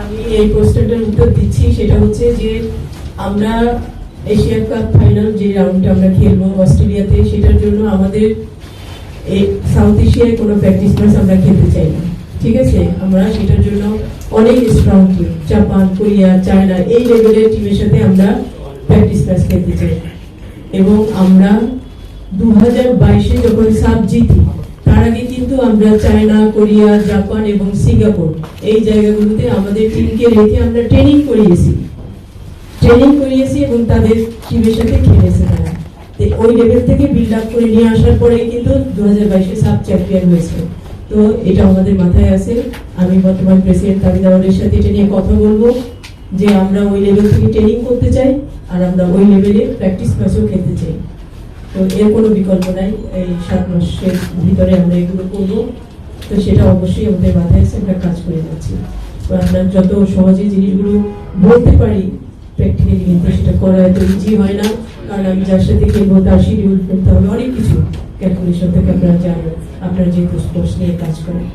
আমি এই প্রশ্নটার উত্তর দিচ্ছি, সেটা হচ্ছে যে আমরা এশিয়া কাপ ফাইনাল যে রাউন্ডটা আমরা খেলবো অস্ট্রেলিয়াতে, সেটার জন্য আমাদের এই সাউথ এশিয়ায় কোনো প্র্যাকটিস ম্যাচ আমরা খেলতে চাই না। ঠিক আছে, আমরা সেটার জন্য অনেক strong team, Japan, Korea, China, এই লেভেলের টিমের সাথে আমরা প্র্যাকটিস ম্যাচ খেলতে চাই। এবং আমরা 2022-এ যখন সাব জিতি, তার আগে কিন্তু আমরা চায়না, কোরিয়া, জাপান এবং সিঙ্গাপুর এই জায়গাগুলোতে আমাদের টিমকে রেখে আমরা ট্রেনিং করিয়েছি এবং তাদের টিমের সাথে খেলেছে তারা। ওই লেভেল থেকে বিল্ড আপ করে নিয়ে আসার পরে কিন্তু 2022-এ সাব চ্যাম্পিয়ন হয়েছে। তো এটা আমাদের মাথায় আছে। আমি বর্তমান প্রেসিডেন্ট তাবিদাওয়ারের সাথে এটা নিয়ে কথা বলবো যে আমরা ওই লেভেল থেকে ট্রেনিং করতে চাই আর আমরা ওই লেভেলে প্র্যাকটিস ম্যাচও খেলতে চাই। তো এর কোনো বিকল্প নাই, এই 7 মাসের ভিতরে আমরা এগুলো করবো। তো সেটা অবশ্যই আমাদের মাথায় আছে, আমরা কাজ করে যাচ্ছি। তো আমরা যত সহজে জিনিসগুলো বলতে পারি প্র্যাকটিক্যালি, কিন্তু সেটা করা এত ইজি হয় না, কারণ আমি যার সাথে খেলবো তার শিডিউল করতে হবে, অনেক কিছু ক্যালকুলেশন থেকে আপনারা জানেন, আপনারা যে কোর্স নিয়ে কাজ করেন।